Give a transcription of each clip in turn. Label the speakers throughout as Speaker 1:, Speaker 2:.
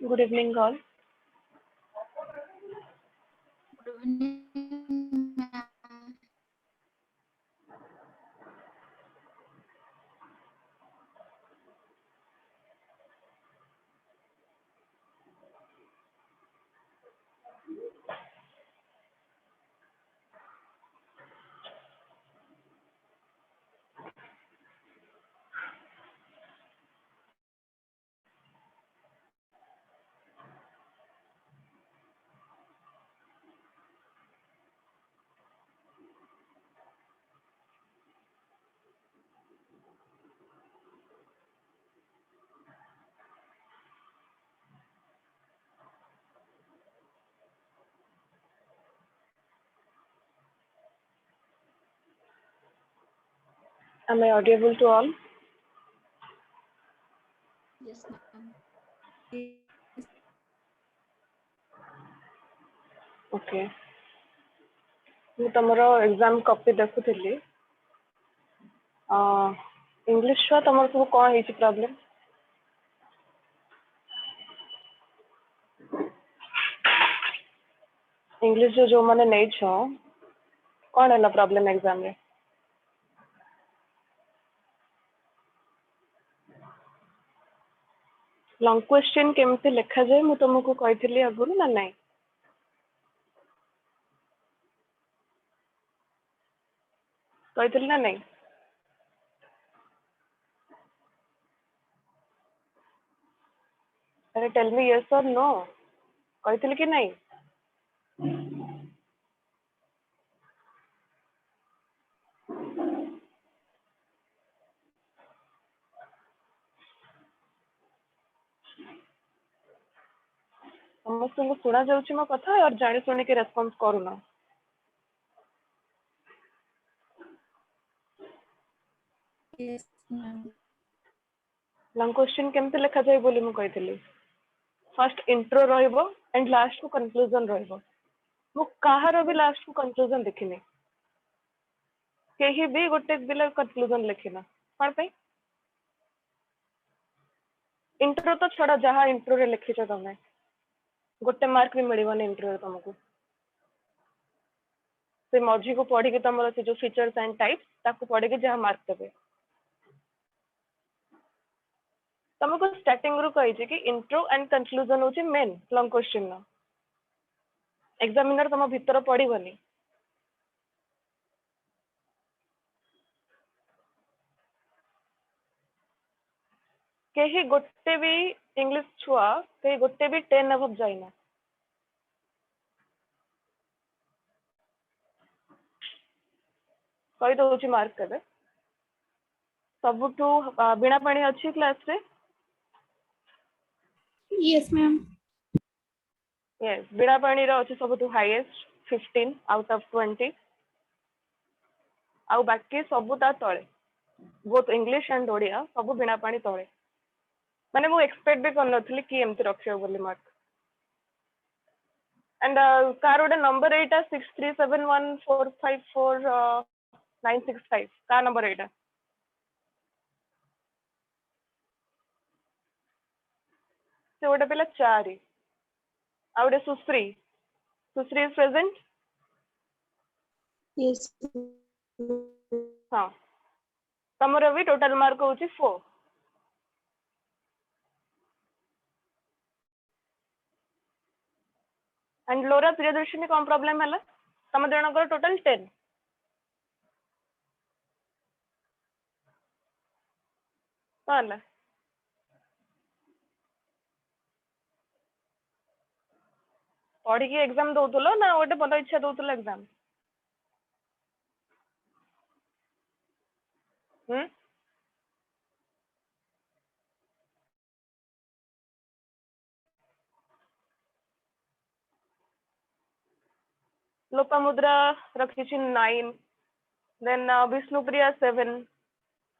Speaker 1: Good evening, all.
Speaker 2: Good evening, ma'am.
Speaker 1: Am I audible to all?
Speaker 2: Yes, ma'am.
Speaker 1: Okay. ମୁଁ ତମର exam copy ଦେଖୁଥିଲି। English ଛୁଆ ତମର ସବୁ କ'ଣ ହେଇଛି ପ୍ରୋବ୍ଲେମ୍? ଇଂଲିଶ ଯୋଉମାନେ ନେଇଛ କ'ଣ ହେଲା ପ୍ରୋବ୍ଲେମ୍ ଏକ୍ଜାମ୍ରେ? ଲଙ୍ଗ କ୍ୱେଶ୍ଚିନ୍ କେମିତି ଲେଖାଯାଏ ମୁଁ ତମକୁ କହିଥିଲି ଆଗରୁ ନା ନାହିଁ? କହିଥିଲି ନା ନାହିଁ? ଆରେ ଟେଲ୍ ମି ୟେସ୍ ଅର୍ नो, କହିଥିଲି କି ନାହିଁ? ସମସ୍ତଙ୍କୁ ଶୁଣା ଯାଉଛି ମୋ କଥା ଆଉ ଜାଣି ଶୁଣିକି ରେସ୍ପନ୍ସ କରୁନ?
Speaker 2: Yes, ma'am.
Speaker 1: ଲଙ୍ଗ କ୍ୱେଶ୍ଚିନ୍ କେମିତି ଲେଖାଯାଏ ବୋଲି ମୁଁ କହିଥିଲି? ଫାର୍ଷ୍ଟ ଇଣ୍ଟ୍ରୋ ରହିବ ଆଣ୍ଡ ଲାଷ୍ଟକୁ କନକ୍ଲୁଜନ ରହିବ। ମୁଁ କାହାର ବି ଲାଷ୍ଟକୁ କନକ୍ଲୁଜନ ଦେଖିନି। କେହି ବି ଗୋଟେ ବି କନକ୍ଲୁଜନ ଲେଖିନ। କ'ଣ ପାଇଁ? ଇଣ୍ଟ୍ରୋ ତ ଛାଡ଼, ଯାହା ଇଣ୍ଟ୍ରୋରେ ଲେଖିଛ ତମେ, ଗୋଟେ ମାର୍କ ବି ମିଳିବନି ଇଣ୍ଟ୍ରୋରେ ତମକୁ। ସେ ମଝିକୁ ପଢିକି ତମର ସେ ଯୋଉ ଫିଚର୍ସ ଆଣ୍ଡ ଟାଇପ୍ସ ତାକୁ ପଢିକି ଯାହା ମାର୍କ ଦେବେ। ତମକୁ ଷ୍ଟାର୍ଟିଂ ରୁ କହିଛି କି ଇଣ୍ଟ୍ରୋ ଆଣ୍ଡ କନକ୍ଲୁଜନ ହଉଛି ମେନ୍ ଲଙ୍ଗ କ୍ୱେଶ୍ଚିନ୍ ର। ଏକ୍ସାମିନର ତମ ଭିତର ପଢିବନି। କେହି ଗୋଟେ ବି ଇଂଲିଶ ଛୁଆ କେହି ଗୋଟେ ବି 10 above ଯାଇନା। କହିଦଉଛି ମାର୍କ କେବେ। ସବୁଠୁ ବୀଣା ପାଣି ଅଛି କ୍ଲାସ ରେ?
Speaker 2: Yes, ma'am.
Speaker 1: Yes, ବୀଣା ପାଣିର ଅଛି ସବୁଠୁ ହାଇଏଷ୍ଟ 15 out of 20। ଆଉ ବାକି ସବୁ ତା ତଳେ, ବୋଥ ଇଂଲିଶ ଆଣ୍ଡ ଓଡ଼ିଆ ସବୁ ବୀଣା ପାଣି ତଳେ। ମାନେ ମୁଁ ଏକ୍ସପେକ୍ଟ ବି କରିନଥିଲି କି ଏମିତି ରଖିବ ବୋଲି ମାର୍କ। ଆଣ୍ଡ କାର ଗୋଟେ ନମ୍ବର ଏଇଟା 6371454965, କା ନମ୍ବର ଏଇଟା? ସେ ଗୋଟେ ପିଲା 4, ଆଉ ଗୋଟେ ସୁଶ୍ରୀ। ସୁଶ୍ରୀ ଇଜ ପ୍ରେଜେଣ୍ଟ?
Speaker 2: Yes.
Speaker 1: ହଁ, ତମର ବି ଟୋଟାଲ ମାର୍କ ହଉଛି 4। ଆଣ୍ଡ ଲୋରା ପ୍ରିୟଦର୍ଶିନୀ କ'ଣ ପ୍ରୋବ୍ଲେମ ହେଲା? ତମ ଜଣଙ୍କର ଟୋଟାଲ 10। କ'ଣ ହେଲା? ପଢିକି ଏକ୍ସାମ ଦଉଥିଲ ନା ଗୋଟେ ମନ ଇଚ୍ଛା ଦଉଥିଲ ଏକ୍ସାମ? ଲୋପାମୁଦ୍ରା ରଖିଛି 9, ଦେନ୍ ବିଷ୍ଣୁପ୍ରିୟା 7,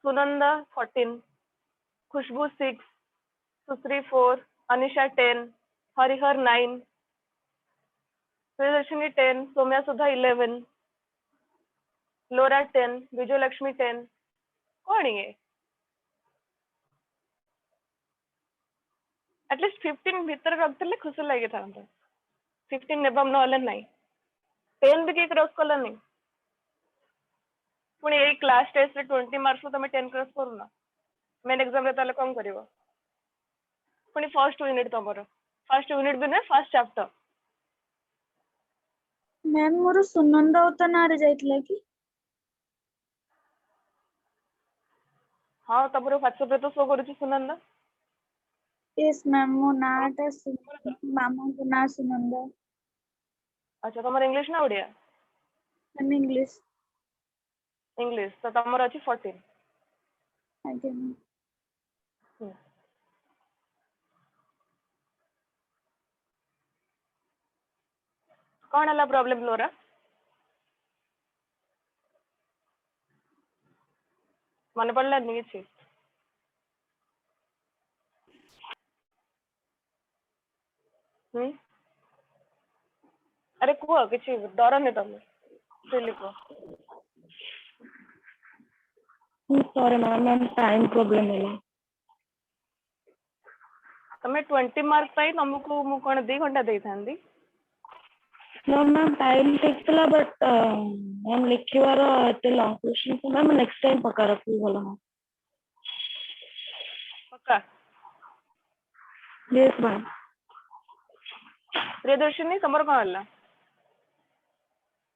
Speaker 1: ସୁନନ୍ଦା 14, खुशबू 6, सुश्री 4, अनिशा 10, हरिहर 9, प्रियदर्शिनी 10, सौम्या सुधा 11, लोरा 10, विजयलक्ष्मी 10। कौन ये? एटलिस्ट 15 भितर रखिले खुशी लगी था 15 एबव नहले नहीं 10 भी किए क्रॉस कलनी पुणी यही क्लास टेस्ट रे 20 मार्क्स तुम 10 क्रॉस करूना मेन एग्जाम रे ताले कौन करिवो पुणी फर्स्ट यूनिट तमरो फर्स्ट यूनिट भी ना फर्स्ट चैप्टर
Speaker 2: मैम मोर सुनंदा उता ना रे जाइतला कि
Speaker 1: हाँ तमरो व्हाट्सएप रे तो शो करूची सुनंदा
Speaker 2: यस मैम मो नाटा मामा को ना सुनंदा
Speaker 1: अच्छा तमर इंग्लिश ना ओडिया
Speaker 2: मैम इंग्लिश
Speaker 1: इंग्लिश तो तमर अछि 14
Speaker 2: आगे मैम
Speaker 1: कौन हला प्रॉब्लम लोरा मन पड़ला नहीं छी अरे कुह किसी डर नहीं तुम सिली को
Speaker 3: सॉरी मैम टाइम प्रॉब्लम है
Speaker 1: तमे 20 मार्क पाई तुमको मु कोन 2 घंटा देई थांदी
Speaker 3: No, मैम टाइम ठीक था बट मैम लिखिवार एते लॉन्ग क्वेश्चन तो मैम नेक्स्ट टाइम पक्का रखी भला मैम
Speaker 1: पक्का
Speaker 3: यस मैम
Speaker 1: प्रियदर्शनी तमर कोन हला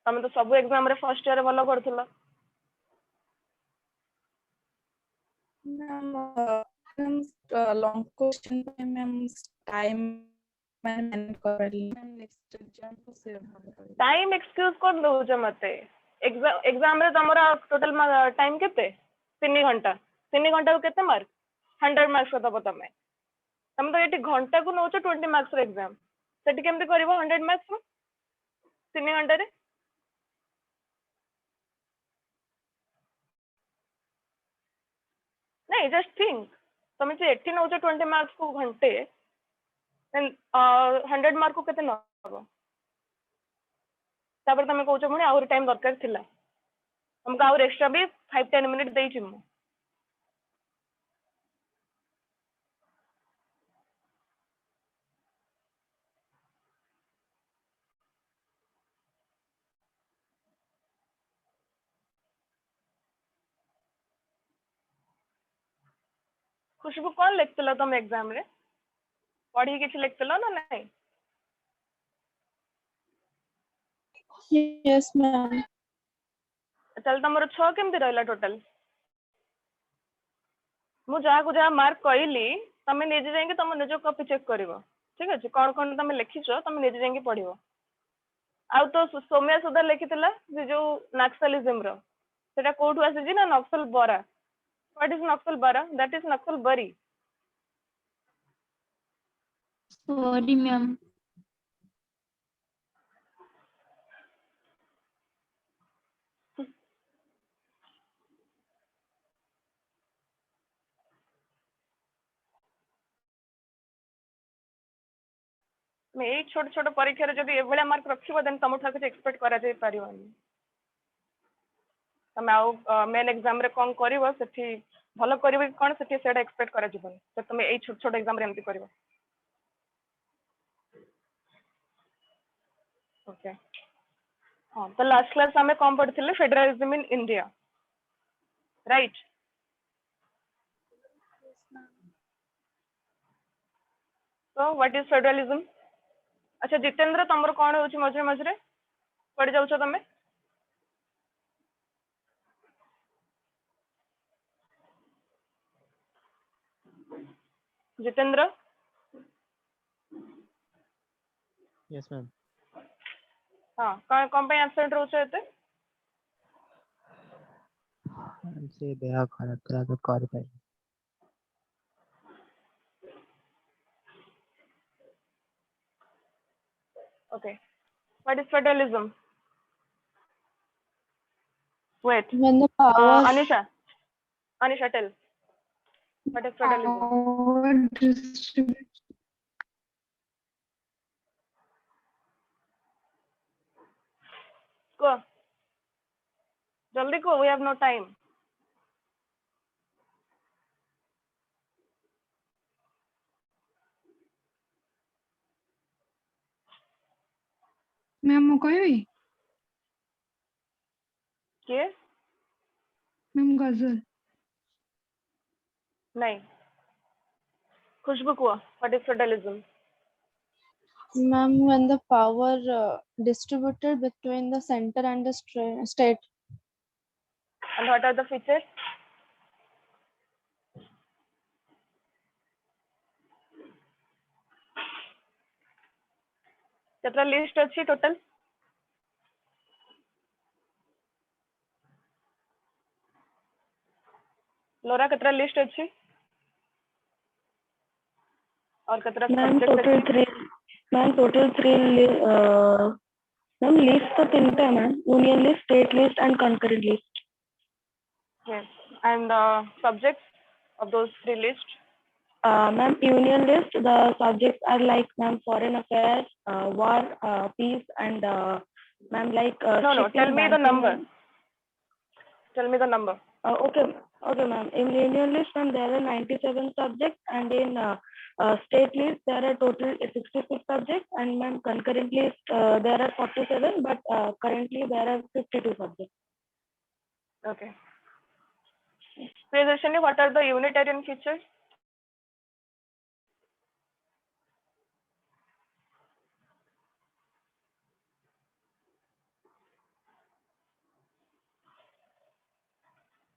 Speaker 1: तमे तो सब एग्जाम रे फर्स्ट ईयर भलो करथुला
Speaker 4: मैम लॉन्ग क्वेश्चन पे मैम टाइम मैंने कर ली मैम नेक्स्ट एग्जाम को सेव कर
Speaker 1: टाइम एक्सक्यूज कोन दउछ मते एग्जाम रे तमरा टोटल टाइम केते 3 घंटा 3 घंटा को केते मार्क 100 मार्क्स को दबो तमे तमे तो एटी घंटा को नउछ 20 मार्क्स रे एग्जाम सेटी केमते करबो 100 मार्क्स रो 3 घंटा रे नहीं जस्ट थिंक तमे जे 80 नउछ 20 मार्क्स को घंटे देन 100 मार्क को केते नबो तापर तमे कहउछ मुनी आउर टाइम दरकार थिला हमका आउर एक्स्ट्रा भी 5-10 मिनिट देई छिमु खुशबू कौन लिखतिला तुम एग्जाम रे पढ़ी किछ लिखतिला ना नहीं
Speaker 4: यस मैम
Speaker 1: चल तमरो 6 केमती रहला टोटल मु जहा मार्क कहली तमे निजे जाएंगे तुम निज कॉपी चेक करिवो ठीक अछि कोन कोन तमे लिखिछो तमे निजे जाएंगे पढ़िवो आउ तो सौम्या सुधा लिखितिला जे जो नक्सलिज्म रो सेटा कोठु आसी जी ना नक्सल बरा व्हाट इज नक्सल बरा दैट इज नक्सल बरी
Speaker 2: सॉरी मैम
Speaker 1: मैं ए छोट छोट परीक्षा रे जदी एभला मार्क रखिबो देन तमो ठाक एक्सपेक्ट करा जाय पारिवनी तमे आउ मेन एग्जाम रे कोन करिवो सेठी भलो करिवो कोन सेठी सेटा एक्सपेक्ट करा जिवो तो तमे ए छोट छोट एग्जाम रे एमती करिवो ओके हाँ तो लास्ट क्लास हमें कौन पढ़ते फेडरलिज्म इन इंडिया राइट तो व्हाट इज फेडरलिज्म अच्छा जितेंद्र तमर कौन होची मझे मझे पढ़ जाउछ तमे जितेंद्र
Speaker 5: यस मैम
Speaker 1: हाँ कौन पे एब्सेंट रहउछ एते
Speaker 5: से देह खराब करा तो कर पाई
Speaker 1: okay what is federalism wait
Speaker 4: when the power
Speaker 1: Anisha tell what is federalism
Speaker 4: power distribution
Speaker 1: को जल्दी को we have no time
Speaker 6: ma'am ମୁଁ କହିବି
Speaker 1: किए
Speaker 6: मैम गजल
Speaker 1: नहीं खुशबू कुआ what is federalism
Speaker 7: Ma'am, when the power distributed between the center and the state.
Speaker 1: and what are the features केतरा list अछि टोटल लोरा केतरा लिस्ट अछि और केतरा
Speaker 3: मैम
Speaker 1: सब्जेक्ट
Speaker 3: टोटल
Speaker 1: अछि
Speaker 3: 3 मैम टोटल 3 मैम लिस्ट तो 3 है ma'am union list state list and concurrent list
Speaker 1: yes and subjects of those three lists
Speaker 3: ma'am union list the subjects are like ma'am foreign affairs war peace and ma'am like
Speaker 1: no
Speaker 3: shipping
Speaker 1: tell me the
Speaker 3: banking
Speaker 1: number tell me the number
Speaker 3: okay okay ma'am in union list ma'am there are 97 subjects and in state list there are total 66 subjects and ma'am concurrent list there are 47 but currently there are 52 subjects.
Speaker 1: okay Priyadharshini, what are the unitarian features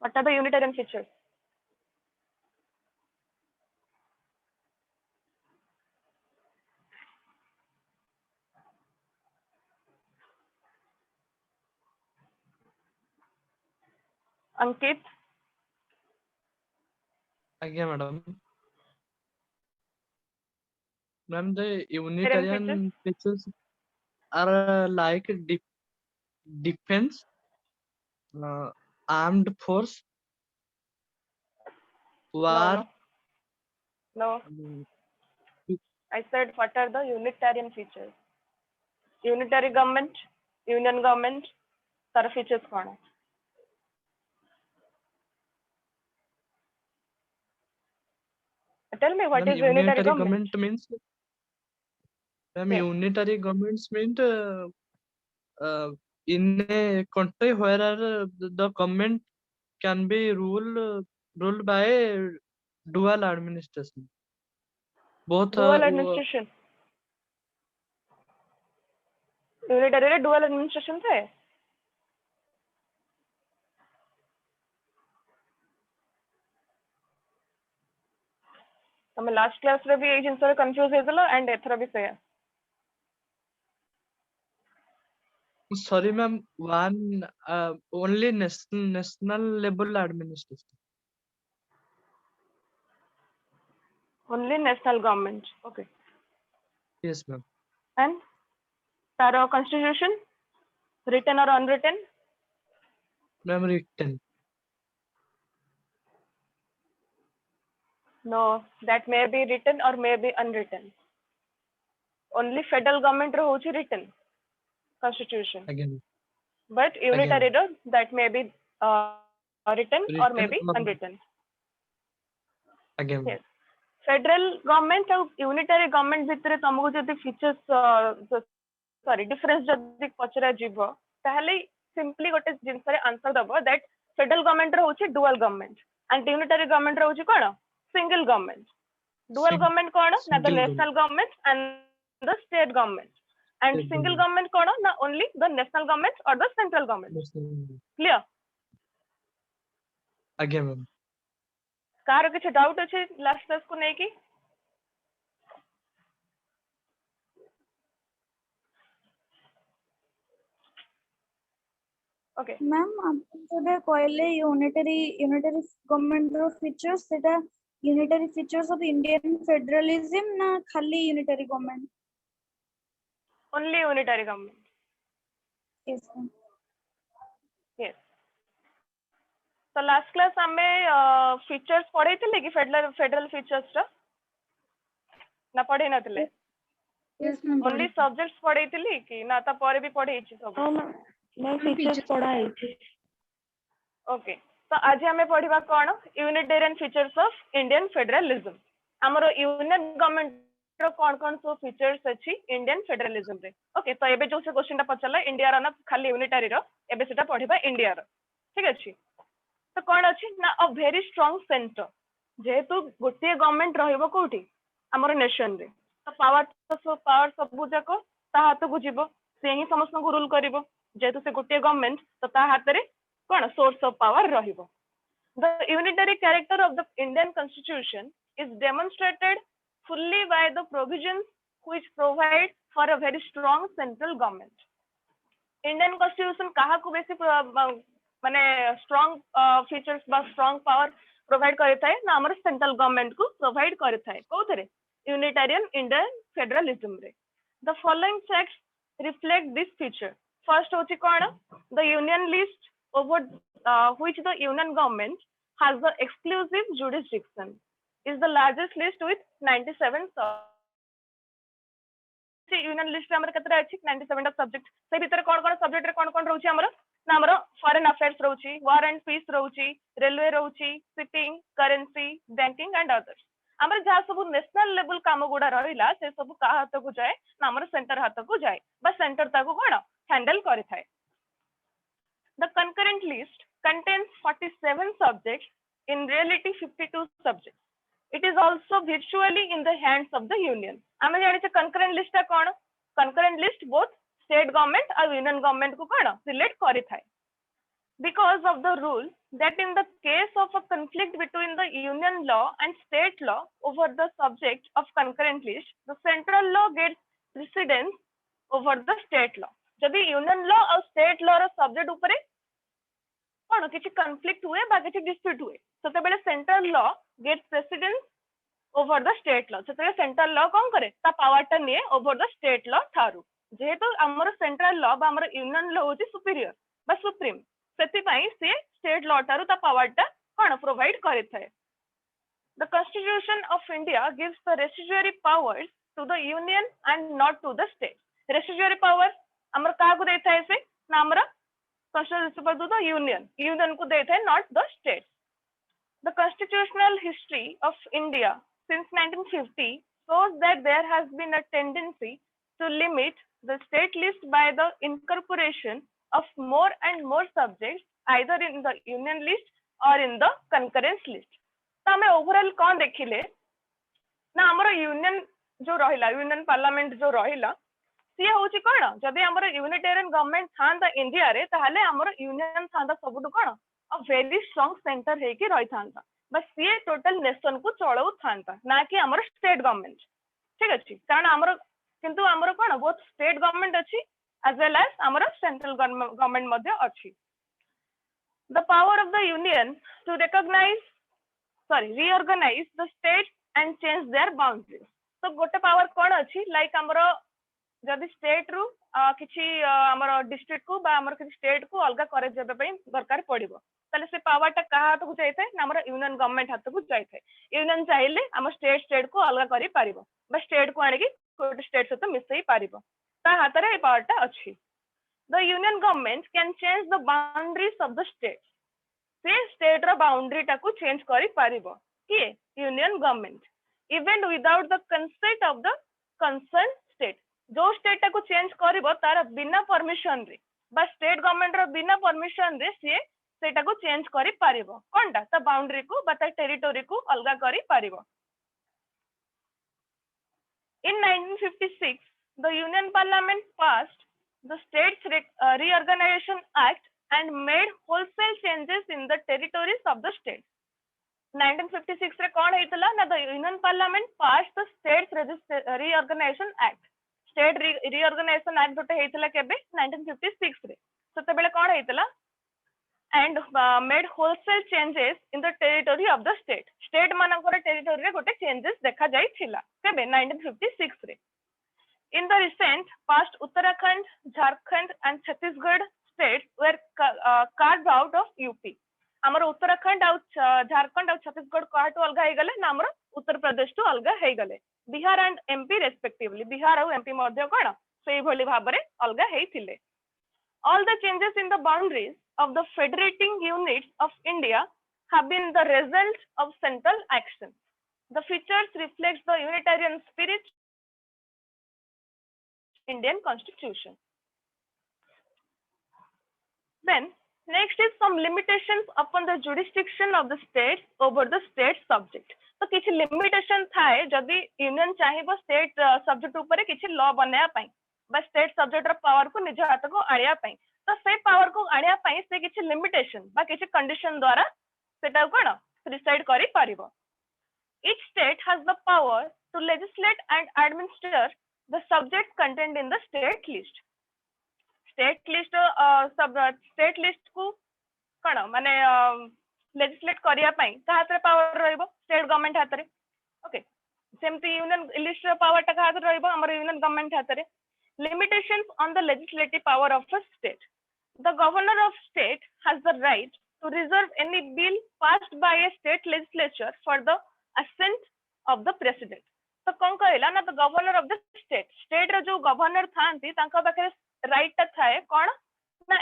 Speaker 1: what are the unitarian features Ankit
Speaker 8: Again, madam. Ma'am, the
Speaker 1: Unitarian
Speaker 8: Unitarian features are like defense, armed force, war.
Speaker 1: no
Speaker 8: um,
Speaker 1: I said what are the unitarian features unitary government union government तार features कौन है tell me what
Speaker 8: Ma'am,
Speaker 1: is unitary
Speaker 8: unitary
Speaker 1: government
Speaker 8: government means. Ma'am,
Speaker 1: yes
Speaker 8: unitary governments mean in a country where the government can be ruled by dual administration. Both
Speaker 1: dual administration unitary रे dual administration थे तमे last class रे भी ए जिंस रे confuse हेतलो and एथरा भी से
Speaker 8: sorry ma'am, one only national level administration.
Speaker 1: only national government okay
Speaker 8: Yes ma'am.
Speaker 1: and तार constitution written or unwritten
Speaker 8: Ma'am, written.
Speaker 1: no that may be written or may be unwritten only federal government रो होची written constitution
Speaker 8: Again.
Speaker 1: but unitary row that may be written or may
Speaker 8: Written
Speaker 1: be
Speaker 8: or
Speaker 1: unwritten
Speaker 8: again.
Speaker 1: yes federal government और unitary government भितर तुमको जदी features sorry difference जदी पचरा जीव ताहले simply गोटे जिंस रे आंसर दबो that federal government रो होची dual government and unitary government रो होची कोन single government dual government कोन ना the national government and the state government and single government कोन ना only the national government or the central government clear
Speaker 8: Again ma'am.
Speaker 1: Car किछ doubt अछि last class को नै की okay
Speaker 2: ma'am आप जोटे कहले unitary government रो features सेटा unitary features of Indian federalism ना खाली unitary government
Speaker 1: only unitary government
Speaker 2: yes ma'am
Speaker 1: yes तो लास्ट क्लास हमें फीचर्स पढ़े थे कि फेडरल फीचर्स रा ना पढ़े नथिले
Speaker 6: यस मैम
Speaker 1: ओनली सब्जेक्ट्स पढ़े थे कि ना ता परे भी पढ़े छी सब
Speaker 3: हाँ मैं फीचर्स पढ़ा है
Speaker 1: ओके तो आज हमें पढ़िबा कोन unitarian features of Indian federalism हमरो यूनियन गवर्नमेंट कौन सब फीचर्स अच्छी इंडियन फेडरलिज्म रे ओके तो एबे जो से क्वेश्चन टा पचला इंडिया रो ना खाली यूनिटरी रो एबे सेटा पढिबा इंडिया रो ठीक अछि तो कौन अच्छी ना अ वेरी स्ट्रांग सेंटर जेहेतु गोटे गवर्नमेंट रहिबो कोठी हमर नेशन रे तो पावर सब जाक ता हाथ को जीवो से ही समस्त को रूल करिवो जेहेतु से गोटे गवर्नमेंट तो ता हाथ रे कौन सोर्स ऑफ पावर रहिबो The unitary character of the Indian Constitution is demonstrated fully by the provisions which provide for a very strong central government. Indian Constitution कहा को बेसी माने strong features बा strong power provide करता है ना हमारे central government को provide करता है कोथरे Unitarian Indian Federalism रे. The following facts reflect this feature. First होची कौन the Union list over which the Union government has the exclusive jurisdiction is the largest list with 97 union list हमर केतरा अछि 97 subject से भीतर कोन subject रे कोन रहउछि हमर ना हमर फॉरेन अफेयर्स रहउछि वार एंड पीस रहउछि रेलवे रहउछि shipping currency banking and others हमर जहा सब नेशनल लेवल काम गुडा रहिला से सब का हाथ को जाए ना हमर सेंटर हाथ को जाए बस सेंटर ताको कोन हैंडल करे थाए The concurrent list contains 47 subjects, in reality 52 subjects. It is also virtually in the hands of the union. आमे जानि छ concurrent list ता कोन concurrent list both state government और union government को कोन relate करि थाए because of the rule that in the case of a conflict between the union law and state law over the subject of concurrent list the central law gets precedence over the state law. जदि union law और state law रो subject ऊपर कोन किछि conflict हुए बा किछि dispute हुए सेते बेले central law get precedence over the state law सेते सेंट्रल लॉ कोन करे ता पावर टा निये ओवर द स्टेट लॉ थारु जेहेतु हमर सेंट्रल लॉ बा हमर यूनियन लॉ होछि सुपीरियर बा सुप्रीम सेति पई से स्टेट लॉ थारु ता पावर टा कोन प्रोवाइड करे थाए The Constitution of India gives the residuary powers to the union and not to the state. Residuary power हमर का को देता है से ना हमरा constitution पर the union को देता है not the state. The constitutional history of India since 1950 shows that there has been a tendency to limit the state list by the incorporation of more and more subjects either in the union list or in the concurrence list. तो हमें overall कौन देखिले ना हमरा union जो रहिला union parliament जो रहिला सी होची कोन जदि हमर यूनिटेरियन गवर्नमेंट थांदा इंडिया रे ताहले हमर यूनियन थांदा सबुटु कोन अ वेरी स्ट्रांग सेंटर हे कि रहि थांदा बस सी टोटल नेशन को चलाउ थांदा ना कि हमर स्टेट गवर्नमेंट ठीक अछि कारण हमर किंतु हमर कोन बोथ स्टेट गवर्नमेंट अछि एज वेल एज हमर सेंट्रल गवर्नमेंट मध्ये अछि the power of the union to reorganize the states and change their boundaries. तो गोटे पावर कौन अच्छी लाइक हमरो जदि स्टेट रु किछि हमरो डिस्ट्रिक्ट को बा हमरो किछि स्टेट को अलगा करे जेबे पई दरकार पड़िबो ताले से पावर टा कहा हाथ को जाइथे ना हमरो यूनियन गवर्नमेंट हाथ को जाइथे यूनियन चाहिले हम स्टेट को अलगा करि पारिबो बा स्टेट को आनि कि कोट स्टेट से तो मिसई पारिबो ता हाथ रे पावर टा अछि the union government can change the boundaries of the state से स्टेट रो बाउंड्री टा को चेंज करि पारिबो कि union government even without the consent of the concern state जो स्टेट टा को चेंज करिवो तार बिना परमिशन रे बा स्टेट गवर्नमेंट रो बिना परमिशन रे सेटा को चेंज करि पारिबो कोनटा ता बाउंड्री को बा ता टेरिटरी को अलगा करि पारिबो इन 1956 the union parliament passed the states reorganization act and made wholesale changes in the territories of the state 1956 रे कोन हेतला ना the union parliament passed the states reorganization act state reorganization act गोटे हेतला केबे 1956 रे सेते बेले कोन हेतला and made wholesale changes in the territory of the state मानकर territory रे गोटे चेंजेस देखा जाई थिला केबे 1956 रे in the recent past Uttarakhand Jharkhand and Chhattisgarh states were carved out of UP हमर उत्तराखंड और झारखंड और छत्तीसगढ़ काटो अलगा हे गले ना हमर उत्तर प्रदेश तो अलगा हे गले Bihar and MP respectively Bihar और एमपी मध्ये कोन सेही भली भाबरे अलगा हे थिले all the changes in the boundaries of the federating units of India have been the result of central action the features reflects the unitarian spirit Indian Constitution. Then next is some limitations upon the jurisdiction of the states over the state subject. तो किछि limitation थाए जदि union चाहिबो state subject ऊपर किछि law बनाया पई बा state subject रो power को निज हाथ को आनिया पई तो से पावर को आनिया पई से किछि लिमिटेशन बा किछि कंडीशन द्वारा सेटा कोन डिसाइड करि पारिबो. Each state has the power to legislate and administer the subject contained in the state list. State list को कण माने लेजिस्लेट करिया पई का हाथ पावर रहइबो स्टेट गवर्नमेंट हाथ रे. ओके सेमती यूनियन लिस्ट पावर टा हाथ रहइबो हमर यूनियन गवर्नमेंट हाथ रे. Limitations on the legislative power of a state. The governor of state has the right to reserve any bill passed by a state legislature for the assent of the president. तो कौन कहला ना, the governor of the state रे जो governor थांती तांका पाखे right ता थाए कोन ना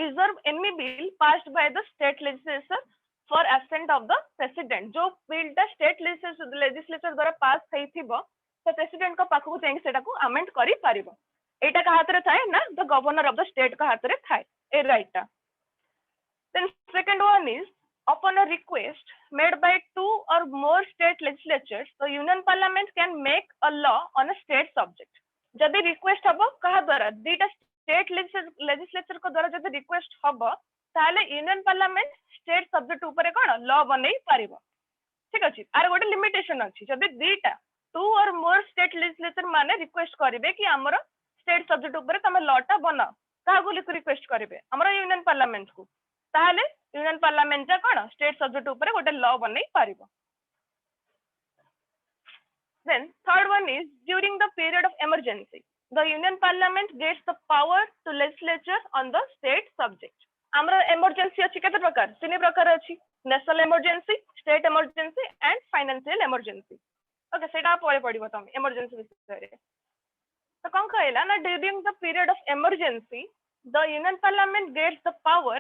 Speaker 1: reserve any bill passed by the state legislature for assent of the president. जो बिल ता स्टेट लेजिस्लेचर द्वारा पास થઈ थिबो तो प्रेसिडेंट को पाखु जाई सेटा को अमेंड करि पारिबो. एटा का हाथ रे थाए ना, the governor of the state का हाथ रे थाए ए राइट ता. Then second one is upon a request made by 2 or more state legislatures, the union parliament can make a law on a state subject. जदि रिक्वेस्ट हबो कहा द्वारा दीटा state legislature को द्वारा जदि रिक्वेस्ट हबो ताले यूनियन पार्लियामेंट स्टेट सब्जेक्ट ऊपर कोन लॉ बनै पारिबो. ठीक अछि. आर गोटे लिमिटेशन अछि जदि दीटा 2 or more स्टेट लेजिस्लेचर माने रिक्वेस्ट करिवे कि हमर स्टेट सब्जेक्ट ऊपर तमे लॉ टा बनाओ काहा को रिक्वेस्ट करिवे हमर यूनियन पार्लियामेंट को ताले यूनियन पार्लियामेंट कोन स्टेट सब्जेक्ट ऊपर गोटे लॉ बनै पारिबो. Then third one is during the period of emergency, the union parliament gets the power to legislature on the state subject. हमरा emergency अछि केते प्रकार तीन प्रकार अछि, national emergency, state emergency and financial emergency. Okay सेटा पळे पडिबो तमे emergency विषय रे. तो कोन कहला ना during the period of emergency the union parliament gets the power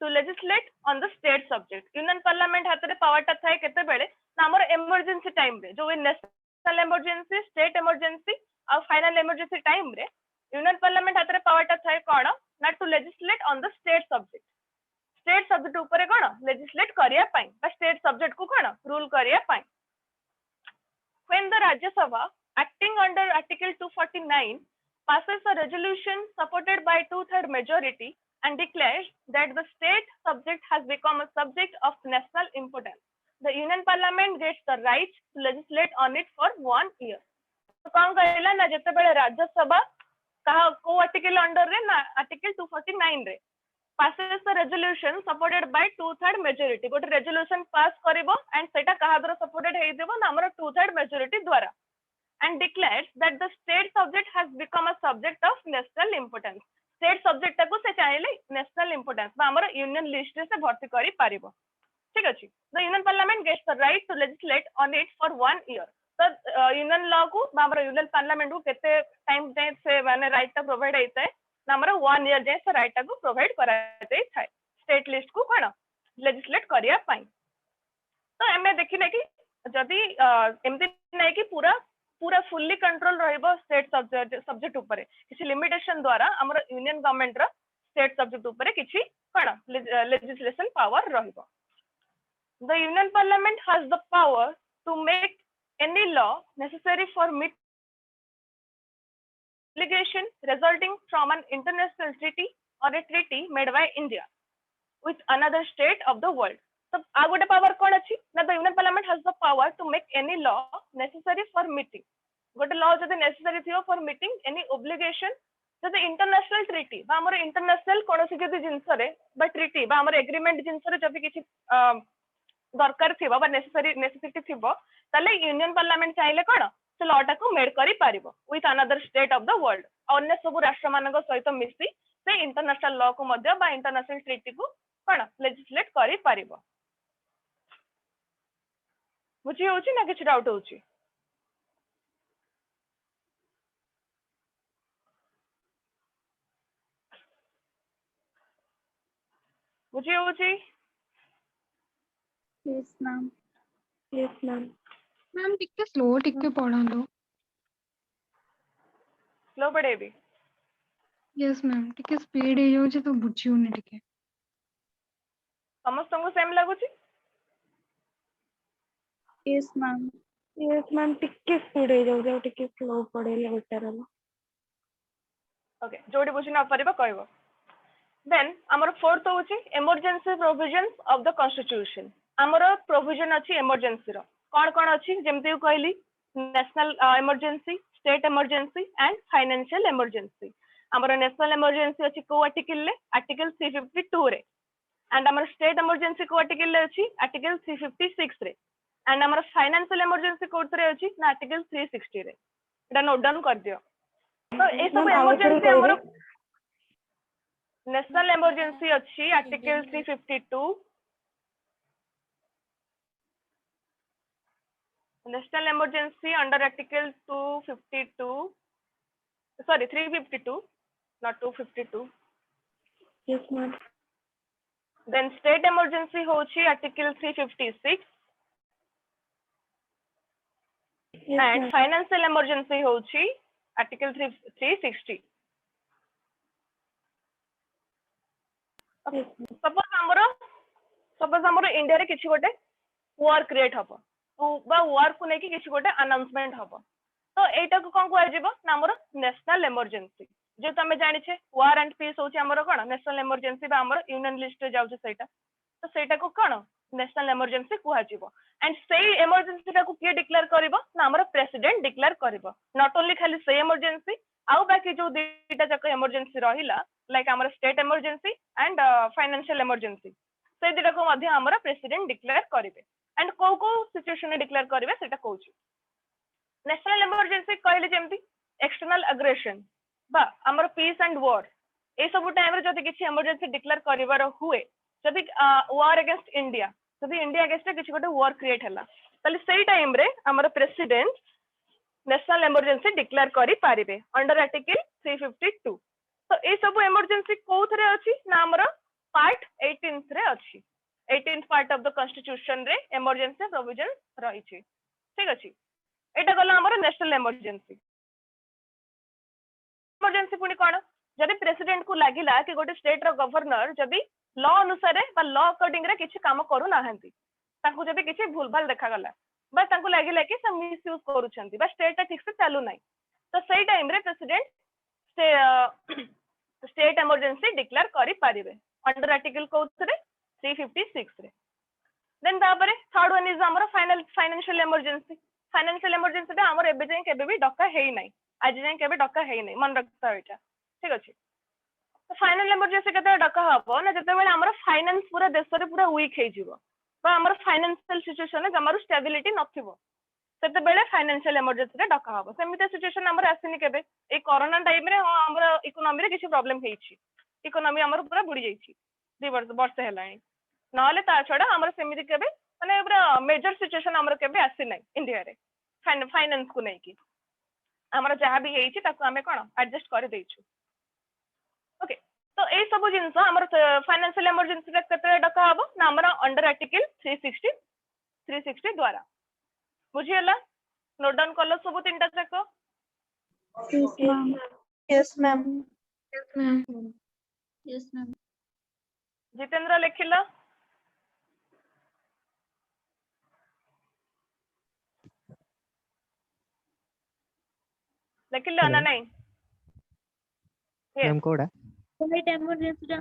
Speaker 1: to legislate on the state subject. Union parliament हाथ रे पावर ता थाए केते बेले ना हमर इमरजेंसी टाइम रे जो नेशनल इमरजेंसी स्टेट इमरजेंसी और फाइनल इमरजेंसी टाइम रे यूनियन पार्लियामेंट हाथ रे पावर ता थाए कोन ना to legislate on the state subject. State subject ऊपर कोन लेजिस्लेट करिया पई बा स्टेट सब्जेक्ट को कोन रूल करिया पई. When the Rajya Sabha acting under article 249 passes a resolution supported by 2/3 majority and declares that the state subject has become a subject of national importance, the union parliament gets the right to legislate on it for 1 year. तो कौन कहला ना जते बेले राज्यसभा कहा को article under रे ना आर्टिकल 249 रे passes the resolution supported by 2/3 majority गोटे resolution पास करिवो एंड सेटा कहा द्वारा सपोर्टेड हेइ देबो ना हमर 2/3 majority द्वारा and declares that the state subject has become a subject of national importance. State subject को से चाहिले नेशनल इंपोर्टेंस बा हमर यूनियन लिस्ट से भर्ती करि पारिबो. ठीक अछि. The union parliament gets the right to legislate on it for 1 year. तो यूनियन लॉ को बा हमर यूनियन पार्लियामेंट को केते टाइम दे से माने राइट ता प्रोवाइड हेइतै ना हमर 1 year जे से राइट ता को प्रोवाइड कराइतै थाय स्टेट लिस्ट को कोन लेजिस्लेट करिया पई. तो एमे देखिने कि जदी एमती नै कि पूरा फुल्ली कंट्रोल रहइबो स्टेट सब्जेक्ट ऊपर किछि लिमिटेशन द्वारा हमर यूनियन गवर्नमेंट रा स्टेट सब्जेक्ट ऊपर किछि कोन लेजिस्लेशन पावर रहइबो. The union parliament has the power to make any law necessary for mitigation resulting from an international treaty और a treaty made by India with another state of the world. So आ गोटे power कोन अछि ना the union parliament has the power to make any law necessary for meeting गोटे law जदि necessary थियो for meeting any obligation जदि international treaty बा हमर इंटरनेशनल कोनोसी जदि जिंस रे बा ट्रीटी बा हमर एग्रीमेंट जिंस रे जदि किछि दरकार थिबो बा नेसेसिटी थिबो तले यूनियन पार्लियामेंट चाहिले कोन से लॉ टा को मेड करि पारिबो with another state of the world. अन्य सब राष्ट्र मानक सहित मिसी से इंटरनेशनल लॉ को मध्य बा इंटरनेशनल ट्रीटी को कोन लेजिस्लेट करि पारिबो. बुझी होची ना किछ डाउट होची? बुझी होची?
Speaker 2: Yes, ma'am.
Speaker 3: Yes, ma'am.
Speaker 6: Ma'am टिके स्लो टिके पढ़ालो.
Speaker 1: स्लो पढ़ेबी
Speaker 6: यस मैम टिके स्पीड हे जाउछ तो बुझिउनी टिके
Speaker 1: समस्त को same लगुची
Speaker 2: yes ma'am
Speaker 3: yes ma'am टिके स्पीड हे जाउ टिके स्लो पढ़ेले बेटर होला
Speaker 1: ओके जोडी बुझी न परबा कहबो देन हमर फोर्थ होची emergency provisions of the constitution हमर प्रोविजन अछि इमरजेंसी रो कोन अछि जेमति कहली national emergency state emergency and financial emergency हमर नेशनल इमरजेंसी अछि को आर्टिकल ले आर्टिकल 352 रे एंड हमर स्टेट इमरजेंसी को आर्टिकल ले अछि आर्टिकल 356 रे एंड हमर फाइनेंशियल इमरजेंसी कोड रे अछि ना आर्टिकल 360 रे एटा नोट डाउन कर दियो तो ए सब इमरजेंसी हमर नेशनल इमरजेंसी अच्छी article 352 national emergency under article 252 sorry 352 not 252
Speaker 3: yes ma'am
Speaker 1: then state emergency होची article 356
Speaker 3: yes
Speaker 1: and
Speaker 3: ma'am
Speaker 1: financial emergency होची article 360
Speaker 3: yes ma'am
Speaker 1: सपोज हमरो इंडिया रे किछि गोटे वॉर क्रिएट हबो बा वॉर को नेकी किछि गोटे अनाउंसमेंट हबो तो एटा को कोन कुआ जिवो ना हमरो नेशनल इमरजेंसी जे तमे जानि छे वॉर एंड पीस होची हमरो कोन नेशनल इमरजेंसी बा हमरो यूनियन लिस्ट रे जाउछ सेटा तो सेटा को कोन नेशनल इमरजेंसी कुआ जिवो एंड सेई इमरजेंसी टा को के डिक्लेयर करबो ना हमरो प्रेसिडेंट डिक्लेयर करबो नॉट ओनली खाली सेई इमरजेंसी आउ बाकी जो दुईटा जक इमरजेंसी रहिला लाइक हमरो state emergency and financial emergency से दुईटा को मध्य हमरो प्रेसिडेंट डिक्लेयर करिवे एंड को सिचुएशन डिक्लेयर करिवे सेटा कहूची नेशनल इमरजेंसी कहले जेमती एक्सटर्नल अग्रेशन बा हमर पीस एंड वॉर ए सब टाइम रे जदी किछि इमरजेंसी डिक्लेयर करिवार हुए जदी वॉर अगेंस्ट इंडिया जदी इंडिया अगेंस्ट किछि गोटे वॉर क्रिएट हला तले सेई टाइम रे हमर प्रेसिडेंट नेशनल इमरजेंसी डिक्लेयर करि पारिबे अंडर आर्टिकल 352 तो ए सब इमरजेंसी कोथरे अछि ना हमर पार्ट 18th रे अछि 18th part of the constitution रे इमरजेंसी प्रोविजन रही छी ठीक अछि एटा गला हमर नेशनल इमरजेंसी इमरजेंसी पुनी कोन जदी प्रेसिडेंट को लागिला कि गोटे स्टेट रो गवर्नर जदी लॉ अनुसार बा लॉ अकॉर्डिंग रे किछि काम करू नाहंती ताकू जदी किछि भूलभाल देखा गला बा ताकू लागिला कि से मिस यूज करूछंती बा स्टेट ठीक से चालू नाही तो सेई टाइम रे प्रेसिडेंट स्टेट इमरजेंसी डिक्लेयर करि पारिबे अंडर आर्टिकल कोथरे 356 रे देन तापरे थर्ड वन इज हमर फाइनेंशियल इमरजेंसी टा हमर एबे जाय केबे भी डका हेई नाही आज जाय केबे डका हेई नाही मन रखता एटा ठीक अछि तो फाइनल इमरजेंसी केते डका हबो ना जते बेले हमर फाइनेंस पूरा देश रे पूरा वीक हे जिवो बा हमर फाइनेंशियल सिचुएशन हमर स्टेबिलिटी नथिबो सेते बेले फाइनेंशियल इमरजेंसी रे डका हबो सेमिते सिचुएशन हमर आसिनी केबे ए कोरोना टाइम रे हमर इकोनॉमी रे किछि प्रॉब्लम हेइछि इकोनॉमी हमर पूरा बुडी जाइछि 2 वर्ष हेलाणी नहले ता छडा हमर सेमिति केबे माने पूरा मेजर सिचुएशन हमर केबे आसी नै इंडिया रे फाइनेंस को नै कि हमर जहा भी हेइछि ताको हमें कोन एडजस्ट कर देइछु ओके तो ए सब जिंस हमर फाइनेंशियल इमरजेंसी रे केते डका हबो ना हमर अंडर आर्टिकल 360 द्वारा बुझियला नोट डाउन करलो सब तीनटा check
Speaker 2: yes ma'am
Speaker 4: Yes, ma'am.
Speaker 6: Yes ma'am
Speaker 2: yes ma'am
Speaker 1: Jitendra लिखिला लिखिला ना नहीं
Speaker 5: मैम कोड़ा
Speaker 2: state emergency टा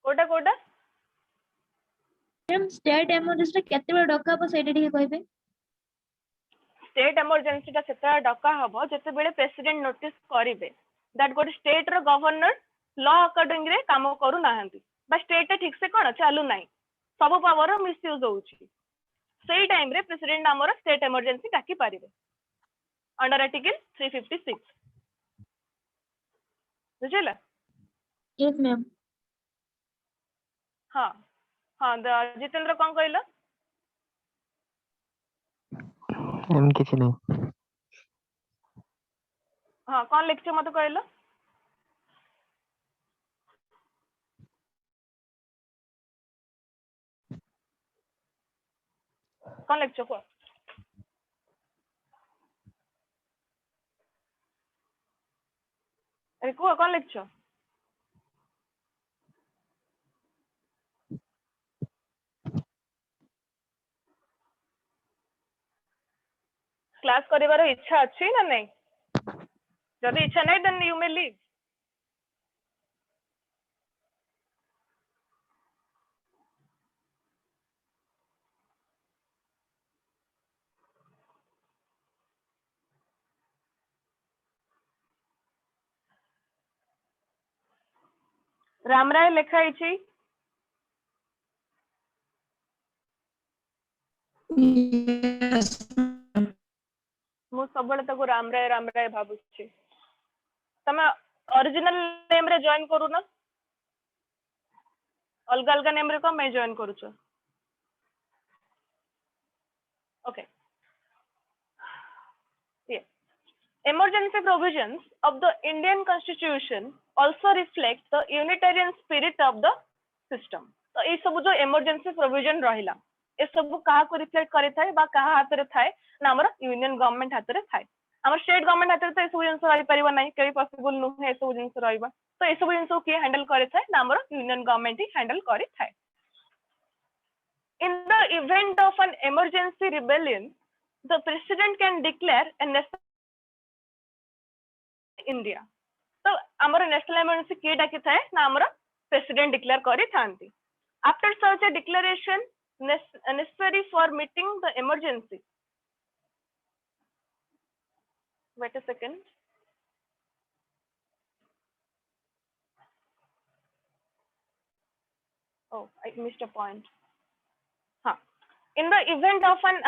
Speaker 1: कोटा कोटा
Speaker 2: मैम स्टेट इमरजेंसी टा केते बेर डका पर सेटा ठीक कहबे
Speaker 1: स्टेट इमरजेंसी टा सेता डका हबो जते बेले प्रेसिडेंट नोटिस करिवे दैट गोटे स्टेट रो गवर्नर लॉ अकॉर्डिंग रे काम करू नाहंती बा स्टेट टा ठीक से कोन चालू नाही सब पावर मिस यूज होउची सेई टाइम रे प्रेसिडेंट हमर स्टेट इमरजेंसी डाकी पारिवे अंडर आर्टिकल 356 बुझिला
Speaker 2: yes ma'am
Speaker 1: हाँ हाँ जितेंद्र कौन कहला
Speaker 5: मैम किसी नहीं
Speaker 1: हाँ कौन लिखছে मत कहला कौन लिखছে को अरे कुह कौन लिखछ क्लास करिवार इच्छा अछि ना नहीं जदि इच्छा नहीं देन यू मे लीव रामराय लेखा छी मु सब तक रामराय भाबुछि तमे ओरिजिनल नेम रे जॉइन करू ना अलग अलग नेम रे को मैं जॉइन करूछ okay emergency provisions of the Indian Constitution also reflect the unitarian spirit of the system तो ये सब जो emergency provision रहिला ए सब कहा को रिफ्लेक्ट करे थाए बा कहा हाथ रे थाए ना हमर यूनियन गवर्नमेंट हाथ रे थाए हमर स्टेट गवर्नमेंट हाथ रे तो ए सब जिंस रहि परिबा नै केबी पॉसिबल नु ए सब जिंस रहिबा तो ए सब जिंस के हैंडल करे थाए ना हमर यूनियन गवर्नमेंट ही हैंडल करे थाए in the event of an emergency rebellion the president can declare a national India तो हमर नेशनल इमरजेंसी के डाकी थाए ना हमर प्रेसिडेंट डिक्लेयर करी थांती after such a declaration necessary for meeting the emergency wait a second oh I missed a point in the event of an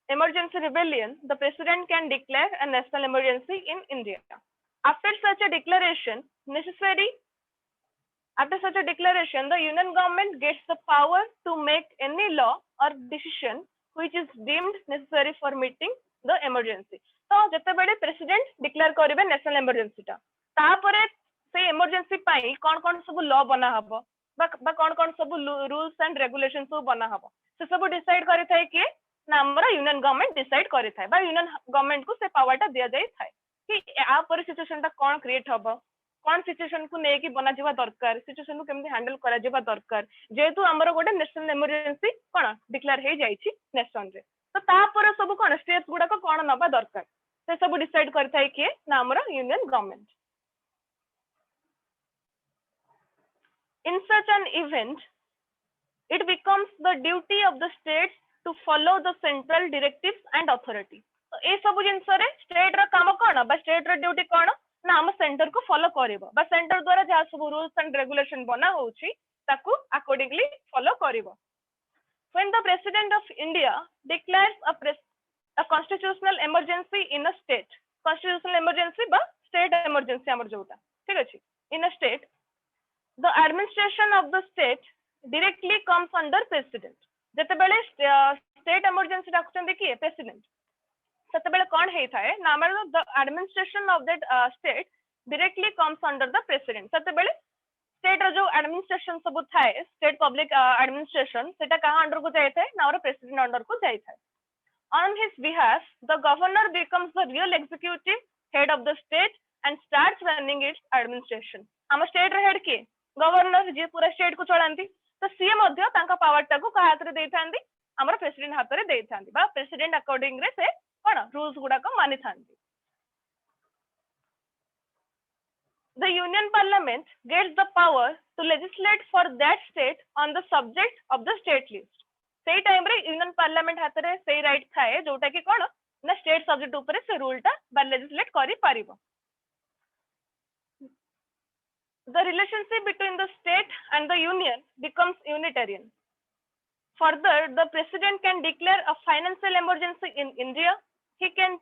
Speaker 1: emergency rebellion the president can declare a national emergency in India after such a declaration the union government gets the power to make any law or decision which is deemed necessary for meeting the emergency तो जते बेले president declare करिवे national emergency ता तापरे से emergency पाई कोन सब law बना हबो बा कोन सब रूल्स एंड रेगुलेशन सब बना हबो से सब डिसाइड करि थाए कि ना हमरा यूनियन गवर्नमेंट डिसाइड करि थाए बा यूनियन गवर्नमेंट को से पावर टा दिया जाय थाए कि आ पर सिचुएशन ता कोन क्रिएट हबो कोन सिचुएशन को नेकी बना जिवा दरकार सिचुएशन को केमति हैंडल करा जिवा दरकार जेतु हमर गोटे नेशनल इमरजेंसी कोन डिक्लेयर हे जाई छी नेशन रे तो तापर सब कोन स्टेट्स गुडा को कोन नबा दरकार से सब डिसाइड करि थाए कि ना हमर union government in such an event it becomes the duty of the states to follow the central directives and authority तो ए सब जिंस रे स्टेट रा काम कोन बा स्टेट रा ड्यूटी कोन ना हम सेंटर को फॉलो करिवो बा सेंटर द्वारा जा सब रूल्स एंड रेगुलेशन बना होउची ताकू अकॉर्डिंगली फॉलो करिवो when the president of India declares a constitutional emergency in a state constitutional emergency ba state emergency amar जोटा ठीक अछि in a state the administration of the state directly comes under president जते बेले state emergency रखचन देखिए president सते बेले कोन हे थाए ना हमर the administration of that state directly comes under the president सते बेले state रो जो administration सब थाए state public administration सेटा कहा अंडर को जाय थाए ना और president अंडर को जाय थाए on his behalf the governor becomes the real executive head of the state and starts running its administration हम state रे हेड के गवर्नर जे पूरा स्टेट को चलांती तो सीए मध्ये तांका पावर टाको का हाथ रे देथांती हमर प्रेसिडेंट हाथ रे देथांती बा प्रेसिडेंट अकॉर्डिंग रे से कोन रूल्स गुडा को मानि थांती the union parliament gets the power to legislate for that state on the subject of the state list सेही टाइम रे यूनियन पार्लियामेंट हाथ रे सेही राइट थाए जोटा कि कोन ना स्टेट सब्जेक्ट ऊपर से रूल टा बा लेजिस्लेट करि पारिबो the relationship between the state and the union becomes unitarian. Further, the president can declare a financial emergency in India. He can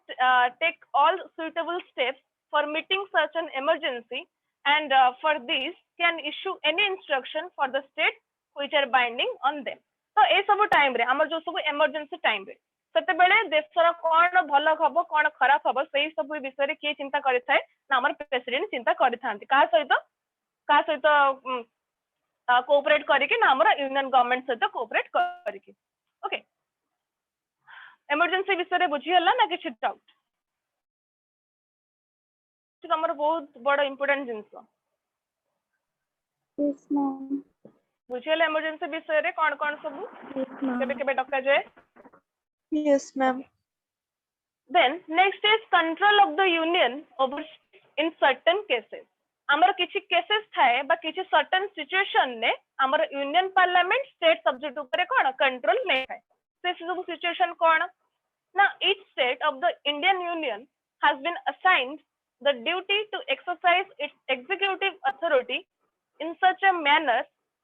Speaker 1: take all suitable steps for meeting such an emergency and for this can issue any instruction for the state which are binding on them. So, ए सब time रे हमर जो सब emergency time रे सते बेले देशर कोन भलो खबो कोन खराब खबो सेही सब विषय रे के चिंता करि थाए ना हमर प्रेसिडेंट चिंता करि थांती का सहित कोऑपरेट करके ना हमर यूनियन गवर्नमेंट सहित कोऑपरेट करके ओके इमरजेंसी विषय रे बुझी हला ना किछ डाउट तमर बहुत बड़ इंपोर्टेंट जिंस
Speaker 2: Yes, ma'am.
Speaker 1: बुझियले इमरजेंसी विषय रे कौन सब
Speaker 3: Yes,
Speaker 1: केबे
Speaker 3: ma'am.
Speaker 1: केबे डका जाए
Speaker 7: Yes, ma'am.
Speaker 1: then next is control of the union over in certain cases ଆମର କିଛି केसेस थाए बा କିଛି certain situation ने ଆମର यूनियन पार्लियामेंट स्टेट सब्जेक्ट ऊपर कोन कंट्रोल नै थाए से सब सिचुएशन कोन ना each state of the Indian Union has been assigned the duty to exercise its executive authority in such a manner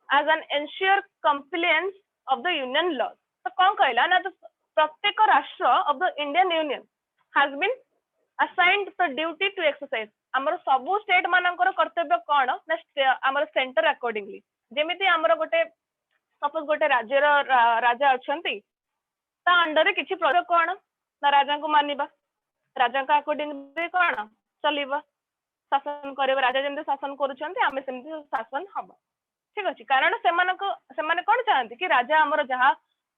Speaker 1: as an ensure compliance of the union laws तो कौन कहला ना तो प्रत्येक राष्ट्र of the Indian Union has been assigned the duty to exercise हमर सब state मानकर कर्तव्य कोन ना हमर सेंटर अकॉर्डिंगली जेमिति हमर गोटे सपोज गोटे राज्यर राजा अछंती ता अंडर किछि प्रोजेक्ट कोन ना राजा को मानिबा राजा का अकॉर्डिंगली कोन चलीबा शासन करबा राजा जेंते शासन करूछंती हमें सेमति शासन हबा ठीक अछि कारण सेमाने कोन चाहंती कि राजा हमर जहा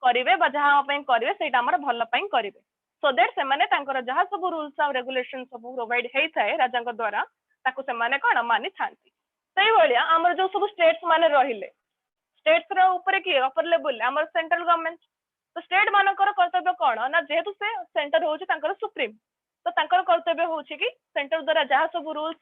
Speaker 1: करिवे बा जहा पई करिवे सेटा हमर भल पई करिवे सो दैट सेमाने तांकर जहा सब रूल्स और रेगुलेशन सब प्रोवाइड हेई थाए राजा को द्वारा ताको सेमाने कोन मानि थांती सही भलिया हमर जो सब स्टेट्स माने रहिले स्टेट्स रो ऊपर की अपर लेवल हमर सेंट्रल गवर्नमेंट तो स्टेट मानकर कर्तव्य कोन ना जेहेतु से सेंटर होची तांकर सुप्रीम तो तांकर कर्तव्य होची कि सेंटर द्वारा जहा सब रूल्स